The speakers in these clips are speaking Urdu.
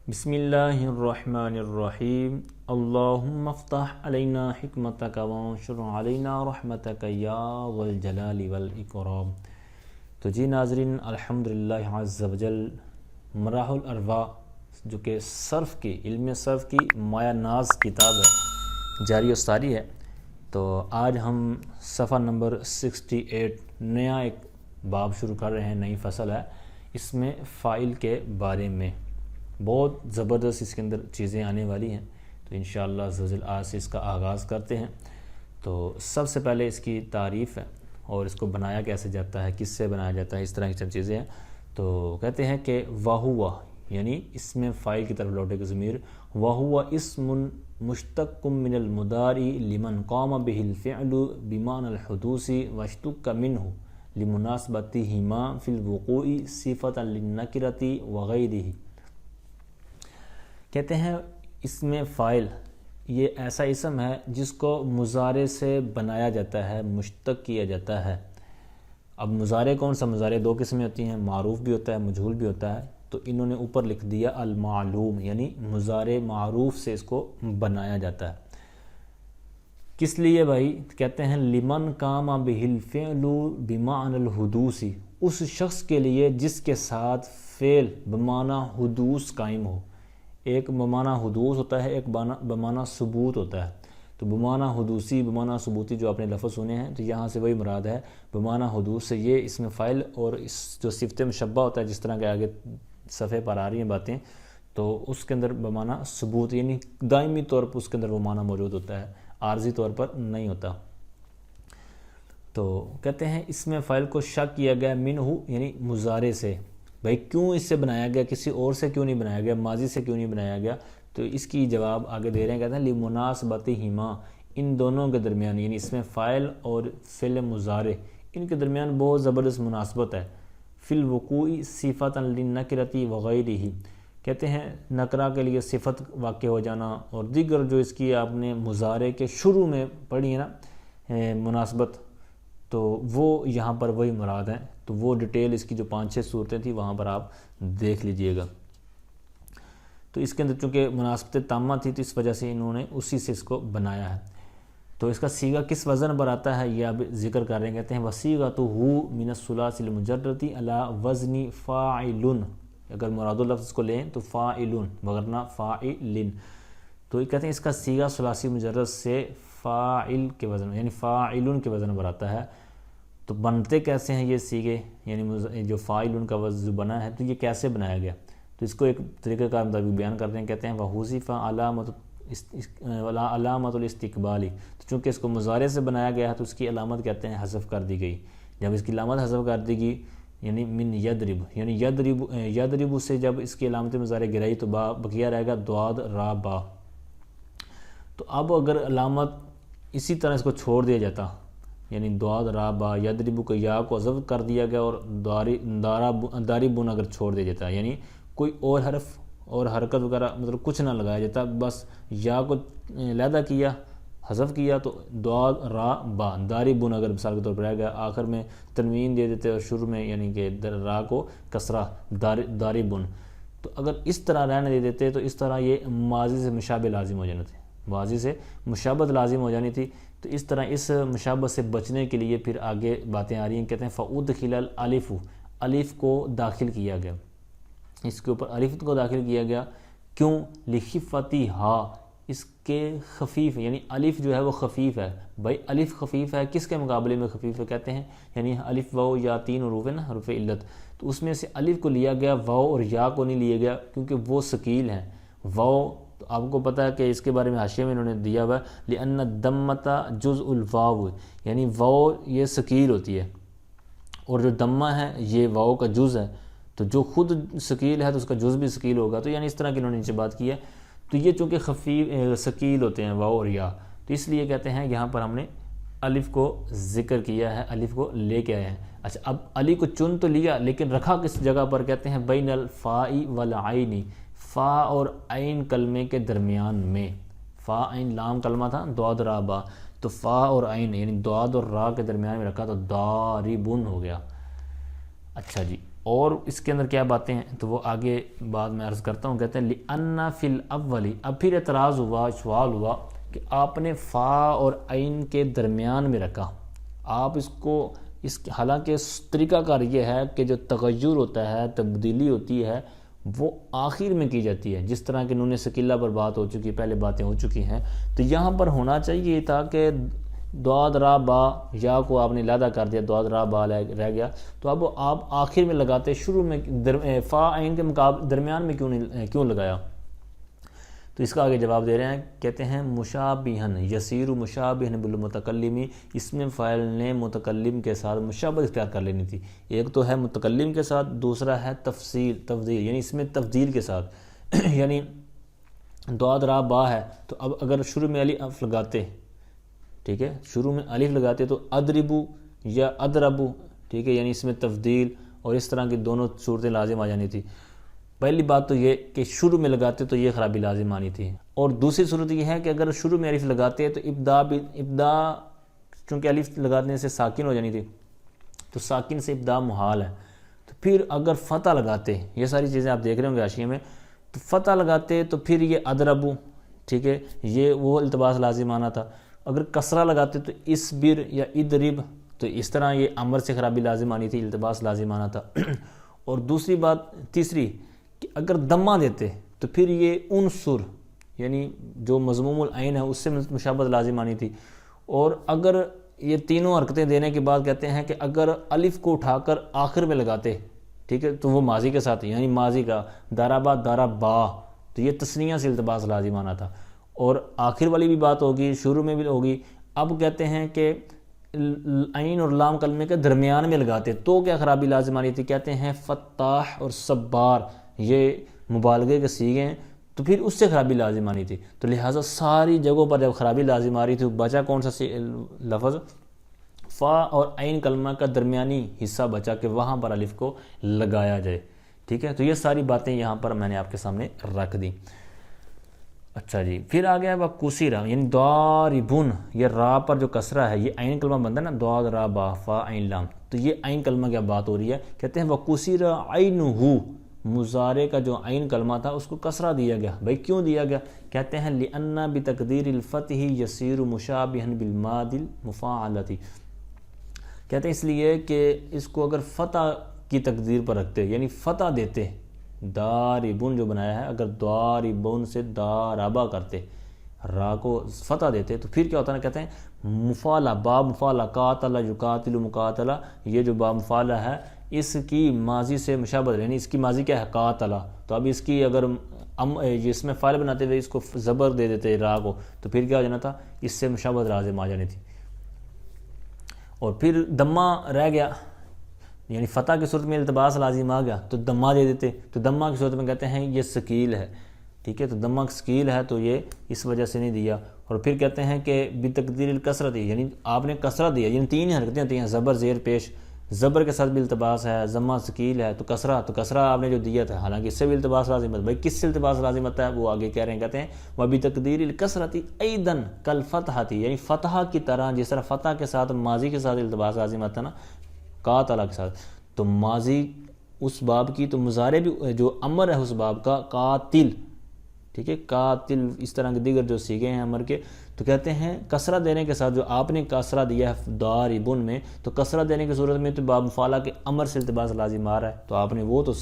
بسم اللہ الرحمن الرحیم اللہم افتح علینا حکمتک وانشر علینا رحمتک یا ذا الجلال والاکرام۔ تو جی ناظرین، الحمدللہ عز وجل مراح الارواح جو کہ علم صرف کی مایہ ناز کتاب ہے، جاری و ساری ہے، تو آج ہم صفحہ نمبر 68 نیا ایک باب شروع کر رہے ہیں، نئی فصل ہے، اس میں فاعل کے بارے میں بہت زبردست اس کے اندر چیزیں آنے والی ہیں، تو انشاءاللہ عز و جل آج سے اس کا آغاز کرتے ہیں۔ تو سب سے پہلے اس کی تعریف ہے اور اس کو بنایا کیسے جاتا ہے، کس سے بنایا جاتا ہے، اس طرح کی سب چیزیں ہیں۔ تو کہتے ہیں کہ وَهُوَ یعنی اس میں فاعل کی طرف لوٹے گا ضمیر، وَهُوَ اسم مشتق من المضارع لمن قام به الفعل بمعنى الحدوث واشتق منه لمناسبتهما في الوقوع صفة للنكرة وغيره۔ کہتے ہیں اس میں فاعل یہ ایسا اسم ہے جس کو مضارع سے بنایا جاتا ہے، مشتق کیا جاتا ہے۔ اب مضارع کون سا؟ مضارع دو قسمیں ہوتی ہیں، معروف بھی ہوتا ہے، مجہول بھی ہوتا ہے، تو انہوں نے اوپر لکھ دیا المعلوم، یعنی مضارع معروف سے اس کو بنایا جاتا ہے۔ کس لیے بھائی؟ کہتے ہیں لمن قام بہ الفعل بمعنى الحدوث، اس شخص کے لیے جس کے ساتھ فعل بمعنی حدوث قائم ہو۔ ایک بمعنی حدوث ہوتا ہے، ایک بمعنی ثبوت ہوتا ہے۔ تو بمعنی حدوثی، بمعنی ثبوتی جو آپ نے لفظ سنے ہیں، تو یہاں سے وہی مراد ہے بمعنی حدوث سے، یہ اس میں فاعل اور اس جو صفت مشبہ ہوتا ہے، جس طرح کے آگے صفحے پر آ رہی ہیں باتیں، تو اس کے اندر بمعنی ثبوت یعنی دائمی طور پر اس کے اندر وہ معنی موجود ہوتا ہے، عارضی طور پر نہیں ہوتا۔ تو کہتے ہیں اس میں فاعل کو شک کیا گیا منہ یعنی مضارع سے، بھائی کیوں اس سے بنایا گیا، کسی اور سے کیوں نہیں بنایا گیا، ماضی سے کیوں نہیں بنایا گیا؟ تو اس کی جواب آگے دے رہے ہیں، کہتے ہیں لمناسبتہما، ان دونوں کے درمیان یعنی اس میں فاعل اور فعل مضارع ان کے درمیان بہت زبردست مناسبت ہے۔ فی الوقوع صفۃ للنکرۃ وغیرہ، کہتے ہیں نکرہ کے لیے صفت واقع ہو جانا، اور دیگر جو اس کی آپ نے مضارع کے شروع میں پڑھی ہے نا مناسبت، تو وہ یہاں پر وہی مراد ہیں۔ تو وہ ڈیٹیل اس کی جو 5-6 صورتیں تھیں وہاں پر آپ دیکھ لیجئے گا۔ تو اس کے اندر چونکہ مناسبت تامہ تھی، تو اس وجہ سے انہوں نے اسی سے اس کو بنایا ہے۔ تو اس کا صیغہ کس وزن پر آتا ہے یہ اب ذکر کر رہے ہیں، کہتے ہیں وصیغتہ من الثلاث المجرد علی وزن فاعل، اگر مراد لفظ اس کو لیں تو فاعل وغیرہ فاعل، تو کہتے ہیں اس کا صیغہ ثلاثی مجرد سے فاعل کے وزن یعنی فاعل کے وزن پر آتا ہے۔ تو بنتے کیسے ہیں یہ صیغے، یعنی جو فاعل کا وزن بنا ہے، تو یہ کیسے بنایا گیا؟ تو اس کو ایک طریقہ کار مطابق بیان کرتے ہیں، کہتے ہیں وحذف علامت الاستقبالی، تو چونکہ اس کو مضارع سے بنایا گیا ہے تو اس کی علامت کہتے ہیں حذف کر دی گئی۔ جب اس کی علامت حذف کر دی گئی یعنی من یضرب، یعنی یضرب سے جب اس کی علامت مضارع گرائی تو بقیہ رہے گا ضاد را با۔ تو اب اگر علامت اسی طرح اس کو چھوڑ دیا جاتا، یعنی ضاد را با یضرب کو یا کو حذف کر دیا گیا، اور ضاربون اگر چھوڑ دیا جاتا، یعنی کوئی اور حرف اور حرکت وغیرہ مطلب کچھ نہ لگایا جاتا، بس یا کو علیحدہ کیا، حذف کیا، تو ضاد را با ضاربون اگر مثال کے طور پر رہ گیا، آخر میں تنوین دے دیتے اور شروع میں یعنی کہ را کو کسرہ ضاربون، تو اگر اس طرح رہنے دے دیتے تو اس طرح یہ ماضی سے مشابہ لازم ہو جانا تھا، ماضی سے مشابہت لازم ہو جانی تھی۔ تو اس طرح اس مشابہت سے بچنے کے لیے پھر آگے باتیں آ رہی ہیں، کہتے ہیں فَأُدْخِلَ الْأَلِفُ، الف کو داخل کیا گیا، اس کے اوپر الف کو داخل کیا گیا، کیوں؟ لِخِفَّتِهَا، اس کے خفیف یعنی الف جو ہے وہ خفیف ہے۔ بھائی الف خفیف ہے، کس کے مقابلے میں خفیف ہے؟ کہتے ہیں یعنی الف واو یا 3 حروف ہے نا، حروف علت، تو اس میں سے الف کو لیا گیا، واو اور یا کو نہیں لیا گیا، کیونکہ وہ ثقیل ہیں۔ واو تو آپ کو پتہ ہے کہ اس کے بارے میں حاشیے میں انہوں نے دیا ہوا ہے لِأَنَّ الدَّمَّةَ جُزْءُ الْواو، یعنی واو یہ ثقیل ہوتی ہے، اور جو دمہ ہے یہ واو کا جز ہے، تو جو خود ثقیل ہے تو اس کا جز بھی ثقیل ہوگا، تو یعنی اس طرح کی انہوں نے نیچے بات کی ہے۔ تو یہ چونکہ خفیف ثقیل ہوتے ہیں واو اور یا، تو اس لیے کہتے ہیں یہاں پر ہم نے الف کو ذکر کیا ہے، الف کو لے کے آئے ہیں۔ اچھا اب علی کو چن تو لیا، لیکن رکھا کس جگہ پر؟ کہتے ہیں بین الفاء والعین، فا اور عین کلمے کے درمیان میں، فا عین لام کلمہ تھا ضاد را با، تو فا اور عین یعنی ضاد اور را کے درمیان میں رکھا تو ضاربن ہو گیا۔ اچھا جی، اور اس کے اندر کیا باتیں ہیں تو وہ آگے بعد میں عرض کرتا ہوں. کہتے ہیں لِأَنَّ فِي الْأَوَّلِ، اب پھر اعتراض ہوا، سوال ہوا کہ آپ نے فا اور عین کے درمیان میں رکھا. آپ اس کو حالانکہ اس طریقہ کار یہ ہے کہ جو تغیر ہوتا ہے، تبدیلی ہوتی ہے، وہ آخر میں کی جاتی ہے. جس طرح کہ نون ثقیلہ پر بات ہو چکی، پہلے باتیں ہو چکی ہیں، تو یہاں پر ہونا چاہیے تھا کہ دعاد را با یا کو آپ نے علیحدہ کر دیا، دعاد را با رہ گیا، تو اب آپ آخر میں لگاتے، شروع میں فا عین کے مقابل درمیان میں کیوں لگایا؟ تو اس کا آگے جواب دے رہے ہیں. کہتے ہیں مشابہن یسیر مشابہن بالمتکلمی، اس میں فاعل نے متکلم کے ساتھ مشابہت اختیار کر لینی تھی. ایک تو ہے متکلم کے ساتھ، دوسرا ہے تفضیل، یعنی اس میں تفضیل کے ساتھ یعنی دعاد را با ہے تو اب اگر شروع میں الف لگاتے، ٹھیک ہے، شروع میں الف لگاتے تو ادربو یا ادربو، ٹھیک ہے، یعنی اس میں تفضیل اور اس طرح کی دونوں صورتیں لازم آ جانی تھی. پہلی بات تو یہ کہ شروع میں لگاتے تو یہ خرابی لازم آنی تھی. اور دوسری صورت یہ ہے کہ اگر شروع میں الف لگاتے تو ابدا چونکہ الف لگانے سے ساکن ہو جانی تھی، تو ساکن سے ابدا محال ہے. تو پھر اگر فتح لگاتے، یہ ساری چیزیں آپ دیکھ رہے ہوں گے حاشیے میں، تو فتح لگاتے تو پھر یہ ادربو، ٹھیک ہے، یہ وہ التباس لازم آنا تھا. اگر کسرہ لگاتے تو اسبر یا ادرب، تو اس طرح یہ امر سے خرابی لازم آنی تھی، التباس لازم آنا تھا. اور دوسری بات تیسری کہ اگر دمہ دیتے تو پھر یہ عنصر یعنی جو مضموم العین ہے اس سے مشابہت لازم آنی تھی. اور اگر یہ تینوں حرکتیں دینے کے بعد کہتے ہیں کہ اگر الف کو اٹھا کر آخر میں لگاتے، ٹھیک ہے، تو وہ ماضی کے ساتھ یعنی ماضی کا دارابا دارابا، تو یہ تثنیہ سے التباس لازم آنا تھا. اور آخر والی بھی بات ہوگی، شروع میں بھی ہوگی. اب کہتے ہیں کہ عین اور لام کلمے کے درمیان میں لگاتے تو کیا خرابی لازم آنی تھی؟ کہتے ہیں فتاح اور صبار یہ مبالغے کے صیغے ہیں، تو پھر اس سے خرابی لازم آنی تھی. تو لہٰذا ساری جگہوں پر جب خرابی لازم آ رہی تھی، بچا کون سا لفظ؟ فا اور عین کلمہ کا درمیانی حصہ بچا کہ وہاں پر الف کو لگایا جائے. ٹھیک ہے، تو یہ ساری باتیں یہاں پر میں نے آپ کے سامنے رکھ دی. اچھا جی، پھر آ گیا وہ کسرہ یعنی داربن، یہ را پر جو کسرہ ہے، یہ عین کلمہ بنتا ہے نا، دعاد را با فا عین لام، تو یہ عین کلمہ کی بات ہو رہی ہے. کہتے ہیں وہ کسرہ عینہ، مضارع کا جو عین کلمہ تھا اس کو کسرہ دیا گیا. بھائی کیوں دیا گیا؟ کہتے ہیں لِأَنَّ بِتَقْدِيرِ الْفَتْحِ يَصِيرُ مُشَابِهًا بِالْمَاضِ الْمُفَاعَلَةِ، کہتے ہیں اس لیے کہ اس کو اگر فتح کی تقدیر پر رکھتے یعنی فتح دیتے، داربن جو بنایا ہے، اگر داربن سے دارابا کرتے، را کو فتح دیتے تو پھر کیا ہوتا ہے؟ کہتے ہیں مفالہ، با مفالہ، قاتل یقاتل مقاتلہ، یہ جو با مفالہ ہے اس کی ماضی سے مشابہت، یعنی اس کی ماضی کیا ہے؟ قاتلہ. تو اب اس کی اگر اس میں فاعل بناتے ہوئے اس کو زبر دے دیتے را کو، تو پھر کیا ہو جانا تھا؟ اس سے مشابہت لازم آ جانی تھی. اور پھر دمہ رہ گیا، یعنی فتح کی صورت میں التباس لازم آ گیا تو دمہ دے دیتے، تو دمہ کی صورت میں کہتے ہیں یہ ثقیل ہے. ٹھیک ہے، تو دمہ ثقیل ہے تو یہ اس وجہ سے نہیں دیا. اور پھر کہتے ہیں کہ بتقدیر الکسرۃ، یعنی آپ نے کسرہ دیا، یعنی تین حرکتیں ہوتی ہیں، زبر زیر پیش، زبر کے ساتھ بھی التباس ہے، ضمہ ثقیل ہے، تو کسرہ آپ نے جو دیا تھا، حالانکہ اس سے بھی التباس لازم ہے. بھائی کس سے التباس لازم ہوتا ہے؟ وہ آگے کہہ رہے ہیں، کہتے ہیں وَبِتَقْدِيرِ الْكَسْرَةِ أَيْضًا كَالْفَتْحَةِ، یعنی فتح کی طرح، جس طرح فتح کے ساتھ ماضی کے ساتھ التباس لازم آتا ہے نا قاتل کے ساتھ، تو ماضی اس باب کی، تو مضارع بھی جو امر ہے اس باب کا قاتل، ٹھیک ہے، قاتل، اس طرح کے دیگر جو صیغے ہیں امر کے، تو کہتے ہیں کسرہ دینے کے ساتھ، جو آپ نے کسرہ دیا ہے داربن میں، تو کسرہ دینے کی صورت میں تو باب مفعلہ کے امر سے التباس لازم آ رہا ہے، تو آپ نے وہ تو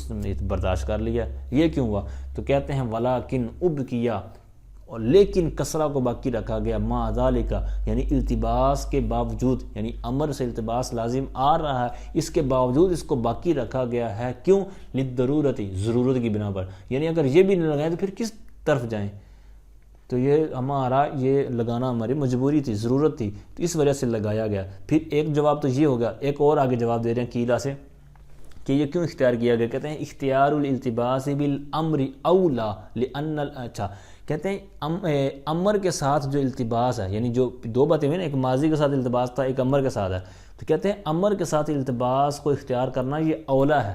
برداشت کر لیا. یہ کیوں ہوا؟ تو کہتے ہیں ولاکن ابقیا، اور لیکن کسرہ کو باقی رکھا گیا، ما ذالک، یعنی التباس کے باوجود، یعنی امر سے التباس لازم آ رہا ہے، اس کے باوجود اس کو باقی رکھا گیا ہے. کیوں؟ للضرورت، ضرورت کی بنا پر، یعنی اگر یہ بھی نہ لگائیں تو پھر کس طرف جائیں؟ تو یہ ہمارا یہ لگانا ہماری مجبوری تھی، ضرورت تھی، تو اس وجہ سے لگایا گیا. پھر ایک جواب تو یہ ہوگا، ایک اور آگے جواب دے رہے ہیں قیلہ سے کہ یہ کیوں اختیار کیا گیا. کہتے ہیں اختیار الالتباس بالامر اولا لان، اچھا کہتے ہیں امر کے ساتھ جو التباس ہے، یعنی جو دو باتیں ہوئی نا، ایک ماضی کے ساتھ التباس تھا، ایک امر کے ساتھ ہے، تو کہتے ہیں امر کے ساتھ التباس کو اختیار کرنا یہ اولا ہے.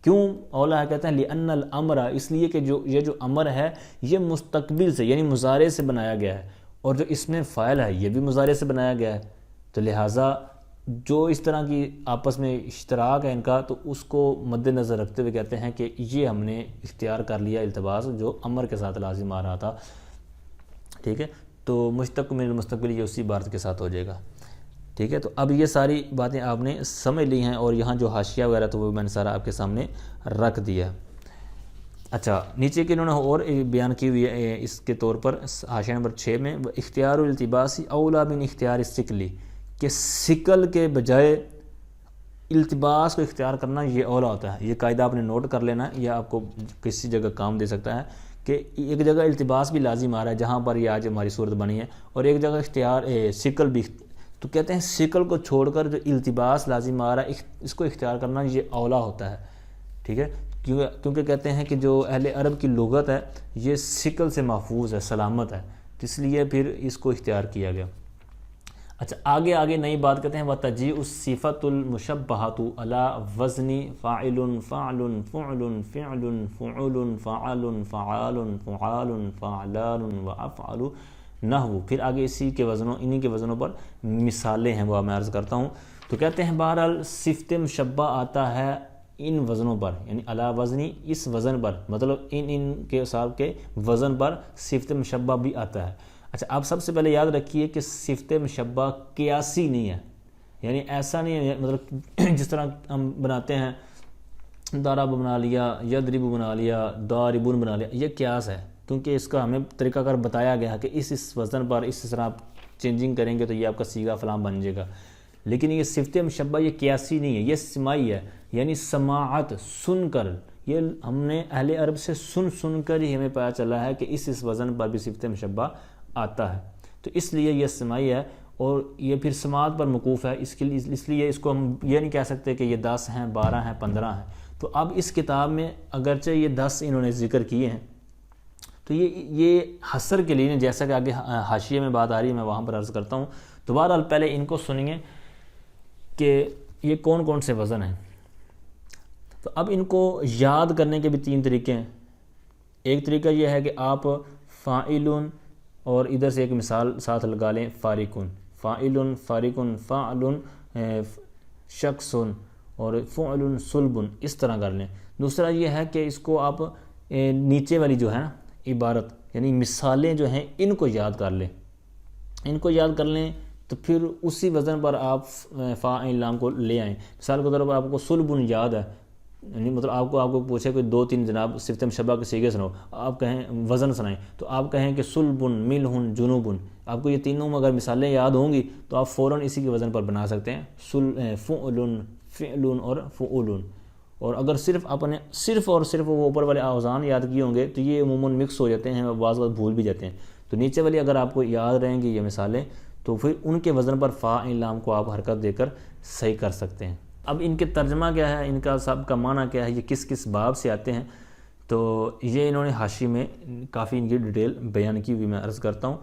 کیوں اولا ہے؟ کہتے ہیں لأن الامر، اس لیے کہ یہ جو امر ہے یہ مستقبل سے یعنی مضارع سے بنایا گیا ہے، اور جو اس میں فاعل ہے یہ بھی مضارع سے بنایا گیا ہے، تو لہٰذا جو اس طرح کی آپس میں اشتراک ہے ان کا، تو اس کو مد نظر رکھتے ہوئے کہتے ہیں کہ یہ ہم نے اختیار کر لیا التباس جو امر کے ساتھ لازم آ رہا تھا، ٹھیک ہے، تو مشتق من المستقبل یہ اسی عبارت کے ساتھ ہو جائے گا، ٹھیک ہے۔ تو اب یہ ساری باتیں آپ نے سمجھ لی ہیں، اور یہاں جو حاشیہ وغیرہ تو وہ میں نے سارا آپ کے سامنے رکھ دیا۔ اچھا، نیچے کے انہوں نے اور بیان کی ہوئی ہے اس کے طور پر حاشیہ نمبر 6 میں، اختیار الالتباس اولا من اختیار الثقل، کہ ثقل کے بجائے التباس کو اختیار کرنا یہ اولا ہوتا ہے۔ یہ قاعدہ آپ نے نوٹ کر لینا ہے، یہ آپ کو کسی جگہ کام دے سکتا ہے کہ ایک جگہ التباس بھی لازم آ رہا ہے جہاں پر یہ آج ہماری صورت بنی ہے، اور ایک جگہ اختیار ثقل بھی، تو کہتے ہیں ثقل کو چھوڑ کر جو التباس لازم آ رہا ہے اس کو اختیار کرنا یہ اولا ہوتا ہے، ٹھیک ہے، کیونکہ کہتے ہیں کہ جو اہل عرب کی لغت ہے یہ ثقل سے محفوظ ہے، سلامت ہے، تو اس لیے پھر اس کو اختیار کیا گیا۔ اچھا، آگے نئی بات کہتے ہیں وَتَجِيءُ الصِّفَةُ الْمُشَبَّهَةُ عَلَى وَزْنِ فَاعِلٌ فَعْلٌ فُعْلٌ فِعْلٌ فُعُولٌ فَعَالٌ فَعَالٌ فُعَالٌ فَعْلَانٌ وَأَفْعَالُ نحو، پھر آگے اسی کے وزنوں، انہی کے وزنوں پر مثالیں ہیں وہ میں عرض کرتا ہوں۔ تو کہتے ہیں بہرحال صفت مشبہ آتا ہے ان وزنوں پر، یعنی علی وزنی، اس وزن پر، مطلب ان کے صاحب کے وزن پر صفت مشبہ بھی آتا ہے۔ اچھا، آپ سب سے پہلے یاد رکھیے کہ صفت مشبہ قیاسی نہیں ہے، یعنی ایسا نہیں ہے، مطلب جس طرح ہم بناتے ہیں ضرب بنا لیا، یضرب بنا لیا، ضاربون بنا لیا، یہ قیاس ہے، کیونکہ اس کا ہمیں طریقہ کار بتایا گیا کہ اس وزن پر اس طرح آپ چینجنگ کریں گے تو یہ آپ کا صیغہ فلاں بن جائے گا، لیکن یہ صفت مشبہ یہ قیاسی نہیں ہے، یہ سماعی ہے، یعنی سماعت، سن کر، یہ ہم نے اہل عرب سے سن کر ہی ہمیں پتہ چلا ہے کہ اس وزن پر بھی صفت مشبہ آتا ہے، تو اس لیے یہ سماعی ہے، اور یہ پھر سماعت پر موقوف ہے، اس لیے اس کو ہم یہ نہیں کہہ سکتے کہ یہ 10 ہیں، 12 ہیں، 15 ہیں۔ تو اب اس کتاب میں اگرچہ یہ 10 انہوں نے ذکر کیے ہیں، تو یہ حصر کے لیے، جیسا کہ آگے حاشیے میں بات آ رہی ہے میں وہاں پر عرض کرتا ہوں، تو بہرحال پہلے ان کو سنیے کہ یہ کون کون سے وزن ہیں۔ تو اب ان کو یاد کرنے کے بھی 3 طریقے ہیں۔ ایک طریقہ یہ ہے کہ آپ فاعلون اور ادھر سے ایک مثال ساتھ لگا لیں، فارقون، فاعلون، فارقون، فاعلون، شخصن اور فعلن، صلبن، اس طرح کر لیں۔ دوسرا یہ ہے کہ اس کو آپ نیچے والی جو ہے نا عبارت، یعنی مثالیں جو ہیں ان کو یاد کر لیں، ان کو یاد کر لیں تو پھر اسی وزن پر آپ فاعل لام کو لے آئیں۔ مثال کے طور پر آپ کو صلبن یاد ہے، یعنی مطلب آپ کو پوچھے کوئی 2-3 جناب صفت مشبہ کے صیغے سناؤ، آپ کہیں وزن سنائیں، تو آپ کہیں کہ صلبن، ملہن، جنوبن، آپ کو یہ تینوں اگر مثالیں یاد ہوں گی تو آپ فوراً اسی کے وزن پر بنا سکتے ہیں، فعلن، فعلن اور فعولن۔ اور اگر صرف اور صرف وہ اوپر والے اوزان یاد کیے ہوں گے تو یہ عموماً مکس ہو جاتے ہیں، بعض وقت بھول بھی جاتے ہیں، تو نیچے والی اگر آپ کو یاد رہیں گی یہ مثالیں تو پھر ان کے وزن پر فاعل لام کو آپ حرکت دے کر صحیح کر سکتے ہیں۔ اب ان کے ترجمہ کیا ہے، ان کا سب کا معنی کیا ہے، یہ کس کس باب سے آتے ہیں، تو یہ انہوں نے حاشی میں کافی ان کی ڈیٹیل بیان کی ہوئی میں عرض کرتا ہوں۔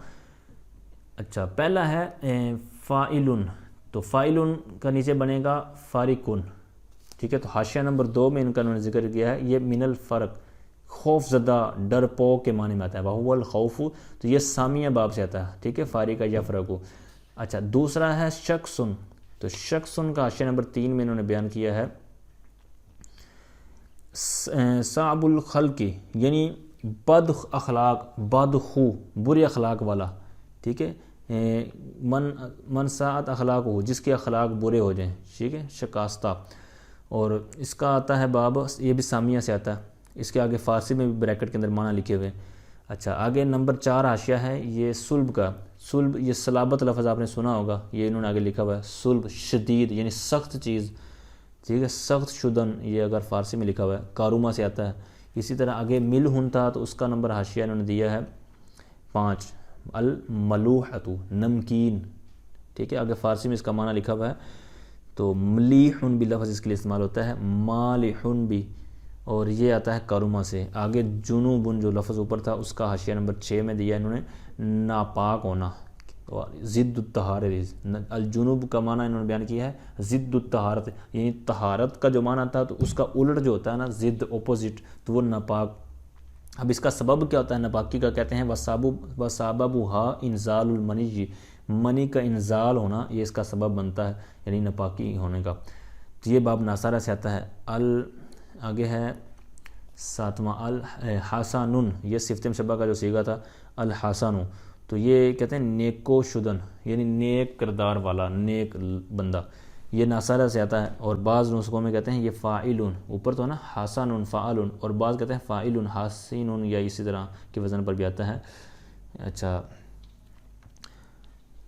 اچھا، پہلا ہے فاعلن، تو فاعلن کا نیچے بنے گا فارقن، ٹھیک ہے، تو حاشیہ نمبر 2 میں ان کا انہوں نے ذکر کیا ہے، یہ من الفرق، خوف زدہ، ڈر پوک کے معنی میں آتا ہے، وَهُوَ الْخَوْفُ، تو یہ سامیہ باب سے آتا ہے، ٹھیک ہے، فارق یفرق۔ اچھا، دوسرا ہے شخصن، تو شخصن کا حاشیہ نمبر 3 میں انہوں نے بیان کیا ہے صعب الخلق، یعنی بد اخلاق، بد خو، برے اخلاق والا، ٹھیک ہے، من ساعت اخلاق ہو، جس کے اخلاق برے ہو جائیں، ٹھیک ہے، شکاستہ، اور اس کا آتا ہے باب، یہ بھی سامیہ سے آتا ہے، اس کے آگے فارسی میں بھی بریکٹ کے اندر معنی لکھے ہوئے۔ اچھا، آگے نمبر 4 حاشیہ ہے یہ صلب کا، صلب یہ صلابت لفظ آپ نے سنا ہوگا، یہ انہوں نے آگے لکھا ہوا ہے، صلب شدید یعنی سخت چیز، ٹھیک ہے، سخت شدن، یہ اگر فارسی میں لکھا ہوا ہے، کاروما سے آتا ہے۔ اسی طرح آگے ملہن تھا تو اس کا نمبر حاشیہ انہوں نے دیا ہے 5، الملوحۃ، نمکین، ٹھیک ہے، آگے فارسی میں اس کا معنی لکھا ہوا ہے، تو ملیحن بھی لفظ اس کے لیے استعمال ہوتا ہے، مالحن بھی، اور یہ آتا ہے کاروما سے۔ آگے جنوبن جو لفظ اوپر تھا اس کا حاشیہ نمبر 6 میں دیا انہوں نے، ناپاک ہونا، ضد الطہارت، الجنوب کا معنی انہوں نے بیان کیا ہے ضد الطہارت، یعنی طہارت کا جو معنی تھا تو اس کا الٹ جو ہوتا ہے نا، ضد، اپوزٹ، تو وہ ناپاک۔ اب اس کا سبب کیا ہوتا ہے ناپاکی کا، کہتے ہیں وسببھا انزال المنی، منی کا انزال ہونا یہ اس کا سبب بنتا ہے، یعنی ناپاکی ہونے کا. تو یہ باب ناصارہ سے آتا ہے. آگے ہے 7واں الحسن، یہ صفت مشبہ کا جو صیغہ تھا الحسن، تو یہ کہتے ہیں نیکو شدن، یعنی نیک کردار والا، نیک بندہ. یہ ناصارہ سے آتا ہے، اور بعض نسخوں میں کہتے ہیں یہ فاعلن، اوپر تو ہے نا حسن فاعلن، اور بعض کہتے ہیں فاعلن حسین، یا اسی طرح کے وزن پر بھی آتا ہے. اچھا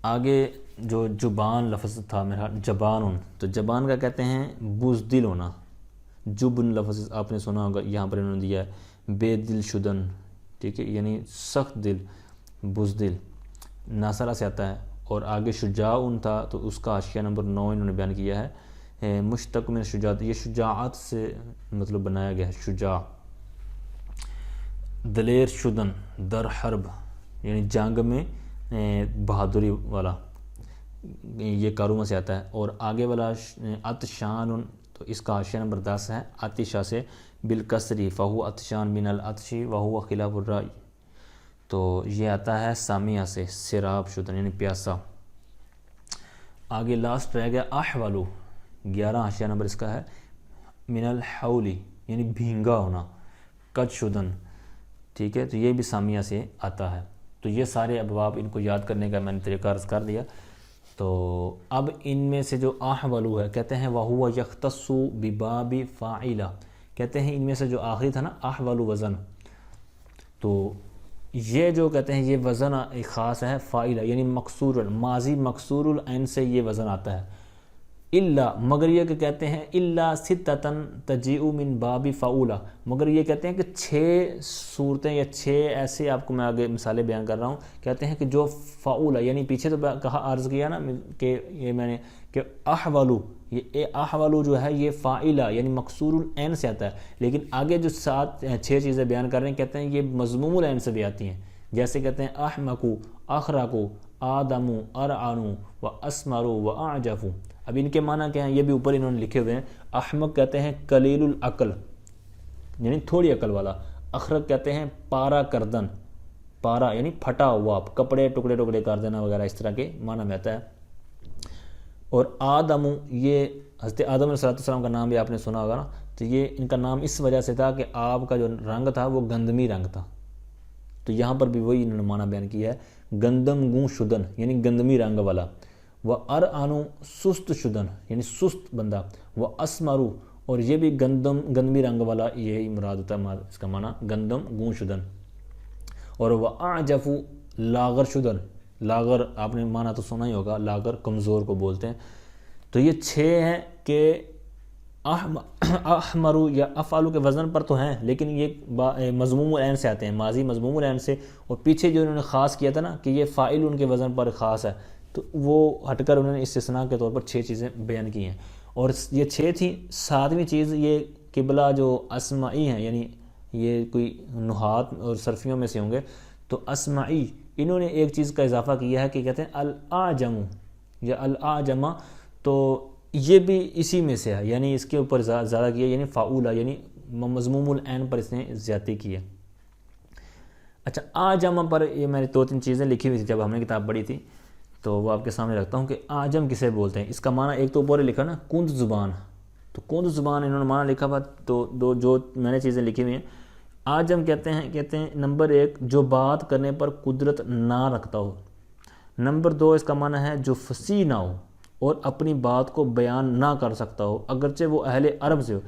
آگے جو جبان لفظ تھا میرا جبان، تو جبان کا کہتے ہیں بزدل ہونا. جبن لفظ آپ نے سنا ہوگا، یہاں پر انہوں نے دیا ہے بے دل شدن، ٹھیک ہے، یعنی سخت دل، بزدل، ناصرہ سے آتا ہے. اور آگے شجاع تھا تو اس کا حاشیہ نمبر 9 انہوں نے بیان کیا ہے مشتق من شجاعت، یہ شجاعت سے مطلب بنایا گیا ہے شجاع. دلیر شدن در حرب، یعنی جنگ میں بہادری والا، یہ کارومہ سے آتا ہے. اور آگے والا عطشان، تو اس کا حاشیہ نمبر 10 ہے عطشہ سے بالکسری فہو عطشان من العطشی وہو خلاف الرأی، تو یہ آتا ہے سامیہ سے سراب شدن، یعنی پیاسا. آگے لاسٹ رہ گیا احولو، 11 حاشیہ نمبر اس کا ہے من الحولی، یعنی بھینگا ہونا، کج شدن، ٹھیک ہے، تو یہ بھی سامیہ سے آتا ہے. تو یہ سارے ابواب ان کو یاد کرنے کا میں نے طریقہ عرض کر دیا. تو اب ان میں سے جو احولو ہے کہتے ہیں وَهُوَ يَخْتَصُّ بِبَابِ فَاعِلَ، کہتے ہیں ان میں سے جو آخری تھا نا احولو وزن، تو یہ جو کہتے ہیں یہ وزن ایک خاص ہے فاعلہ، یعنی مکسور، ماضی مکسور العین سے یہ وزن آتا ہے. الا، مگر یہ کہ کہتے ہیں الا ستتن تجیء من باب فعولہ، مگر یہ کہتے ہیں کہ 6 صورتیں یا 6 ایسے، آپ کو میں آگے مثالیں بیان کر رہا ہوں، کہتے ہیں کہ جو فعولہ، یعنی پیچھے تو کہا عرض کیا نا کہ یہ میں نے کہ احولو، یہ احولو جو ہے یہ فاعلہ یعنی مکسور العین سے آتا ہے، لیکن آگے جو 6 چیزیں بیان کر رہے ہیں کہتے ہیں یہ مضموم العین سے بھی آتی ہیں. جیسے کہتے ہیں احمقو، اخرقو، آدمو، ارعنو و اسمرو و اعجفو. اب ان کے معنی کیا ہیں یہ بھی اوپر انہوں نے لکھے ہوئے ہیں. احمق کہتے ہیں قلیل العقل، یعنی تھوڑی عقل والا. اخرق کہتے ہیں پارا کردن، پارا یعنی پھٹا ہوا، کپڑے ٹکڑے ٹکڑے کر دینا وغیرہ، اس طرح کے معنی میں آتا ہے. اور آدمو، یہ حضرت آدم علیہ السلام کا نام بھی آپ نے سنا ہوگا نا، تو یہ ان کا نام اس وجہ سے تھا کہ آپ کا جو رنگ تھا وہ گندمی رنگ تھا. تو یہاں پر بھی وہی انہوں نے معنی بیان کیا ہے گندم گوں شدن، یعنی گندمی رنگ والا. وہ ارعنو، سست شدن یعنی سست بندہ. وہ اسمرو، اور یہ بھی گندمی رنگ والا، یہی مراد ہوتا ہے اس کا معنی گندم گوں شدن. اور وہ اعجفو، لاغر شدن، لاغر آپ نے معنی تو سنا ہی ہوگا، لاغر کمزور کو بولتے ہیں. تو یہ 6 ہیں کہ احمرو یا افعلو کے وزن پر تو ہیں، لیکن یہ مضموم العین سے آتے ہیں، ماضی مضموم العین سے. اور پیچھے جو انہوں نے خاص کیا تھا نا کہ یہ فاعل ان کے وزن پر خاص ہے، تو وہ ہٹ کر انہوں نے استثناء کے طور پر 6 چیزیں بیان کی ہیں. اور یہ 6 تھیں. 7ویں چیز یہ قبلہ جو اسمعی ہیں، یعنی یہ کوئی نحات اور صرفیوں میں سے ہوں گے، تو اسمعی انہوں نے ایک چیز کا اضافہ کیا ہے کہ کہتے ہیں الاعجم یا الاعجمہ، تو یہ بھی اسی میں سے ہے، یعنی اس کے اوپر زیادہ کیا، یعنی فاعولہ یعنی مضموم العین پر اس نے زیادتی کی ہے. اچھا اعجم پر یہ میں نے 2-3 چیزیں لکھی ہوئی تھی جب ہم نے کتاب پڑھی تھی، تو وہ آپ کے سامنے رکھتا ہوں کہ اعجم کسے بولتے ہیں. اس کا معنی ایک تو اوپر لکھا نا کند زبان، تو کند زبان انہوں نے معنی لکھا ہوا، تو جو میں نے چیزیں لکھی ہوئی ہیں. اعجم کہتے ہیں نمبر 1 جو بات کرنے پر قدرت نہ رکھتا ہو. نمبر 2 اس کا معنی ہے جو فصیح نہ ہو اور اپنی بات کو بیان نہ کر سکتا ہو اگرچہ وہ اہل عرب سے ہو.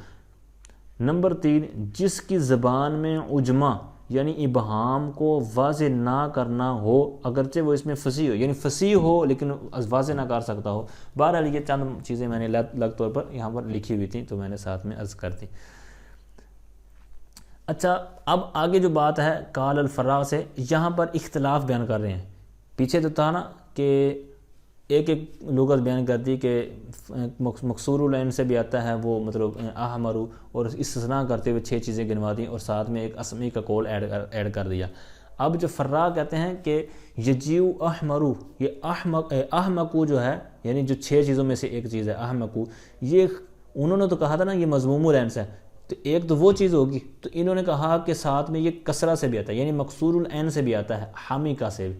نمبر 3 جس کی زبان میں عجمہ یعنی ابہام کو واضح نہ کرنا ہو اگرچہ وہ اس میں فصیح ہو، یعنی فصیح ہو لیکن واضح نہ کر سکتا ہو. بہرحال یہ چند چیزیں میں نے لگ طور پر یہاں پر لکھی ہوئی تھیں، تو میں نے ساتھ میں عرض کر دی. اچھا اب آگے جو بات ہے قال الفراء سے، یہاں پر اختلاف بیان کر رہے ہیں. پیچھے تو تھا نا کہ ایک لغت بیان کر دی کہ مکسور العین سے بھی آتا ہے وہ مطلب احمرو، اور استثناء کرتے ہوئے 6 چیزیں گنوا دیں اور ساتھ میں ایک اسمی کا قول ایڈ کر دیا. اب جو فراء کہتے ہیں کہ یجیو احمرو، یہ احمقو جو ہے یعنی جو 6 چیزوں میں سے ایک چیز ہے احمقو، یہ انہوں نے تو کہا تھا نا یہ مضموم العین سے، تو ایک تو وہ چیز ہوگی، تو انہوں نے کہا کہ ساتھ میں یہ کسرہ سے بھی آتا ہے یعنی مکسور العین سے بھی آتا ہے، حامیکہ سے بھی.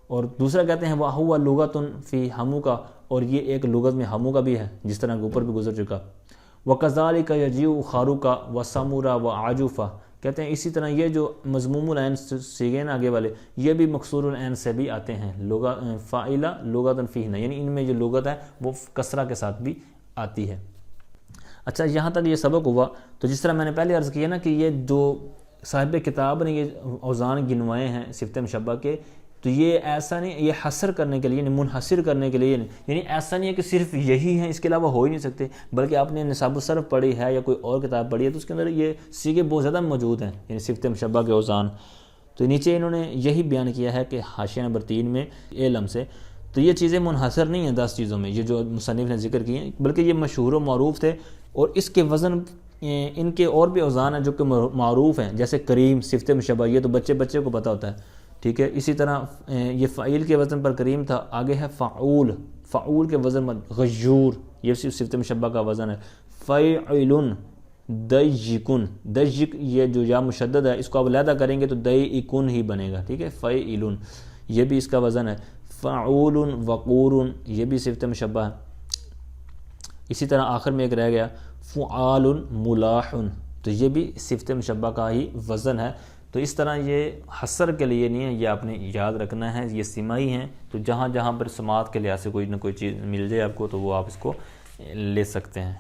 اور دوسرا کہتے ہیں وَهُوَ لُغَةٌ فِي ہمو کا، اور یہ ایک لغت میں ہمو کا بھی ہے، جس طرح اوپر بھی گزر چکا. وَكَذَلِكَ يَجِيءُ خَارُوكَ وَسَمُورَ وَعَجُوفَ، کہتے ہیں اسی طرح یہ جو مضموم العین سیغے نا آگے والے، یہ بھی مکسور العین سے بھی آتے ہیں. فاعلہ لغۃ فیہ، یعنی ان میں جو لغت ہے وہ کسرہ کے ساتھ بھی آتی ہے. اچھا یہاں تک یہ سبق ہوا. تو جس طرح میں نے پہلے عرض کیا نا کہ یہ جو صاحب کتاب نے یہ اوزان گنوائے ہیں صفت مشبہ کے، تو یہ ایسا نہیں، یہ حصر کرنے کے لیے، یعنی منحصر کرنے کے لیے، یعنی ایسا نہیں ہے کہ صرف یہی ہیں اس کے علاوہ ہو ہی نہیں سکتے، بلکہ آپ نے نصاب الصرف پڑھی ہے یا کوئی اور کتاب پڑھی ہے تو اس کے اندر یہ سیغے بہت زیادہ موجود ہیں، یعنی صفت مشبہ کے اوزان. تو نیچے انہوں نے یہی بیان کیا ہے کہ حاشیہ نمبر 3 میں علم سے، تو یہ چیزیں منحصر نہیں ہیں 10 چیزوں میں، یہ جو مصنف نے ذکر کی ہیں، بلکہ یہ مشہور و معروف تھے. اور اس کے وزن ان کے اور بھی اوزان ہیں جو کہ معروف ہیں، جیسے کریم صفت مشبہ، یہ تو بچے کو پتہ ہوتا ہے، ٹھیک ہے. اسی طرح یہ فعیل کے وزن پر کریم تھا. آگے ہے فعول، فعول کے وزن پر غیور، یہ صفت مشبہ کا وزن ہے. فعیل دیجکن، دیجک یہ جو یا مشدد ہے اس کو آپ علیحدہ کریں گے تو دیکن ہی بنے گا، ٹھیک ہے. فعیل یہ بھی اس کا وزن ہے. فعول وقور یہ بھی صفت مشبہ ہے. اسی طرح آخر میں ایک رہ گیا فعال ملاح، تو یہ بھی صفت مشبہ کا ہی وزن ہے. تو اس طرح یہ حصر کے لیے نہیں ہے، یہ آپ نے یاد رکھنا ہے، یہ سماعی ہیں. تو جہاں جہاں پر سماعت کے لحاظ سے کوئی نہ کوئی چیز مل جائے آپ کو تو وہ آپ اس کو لے سکتے ہیں.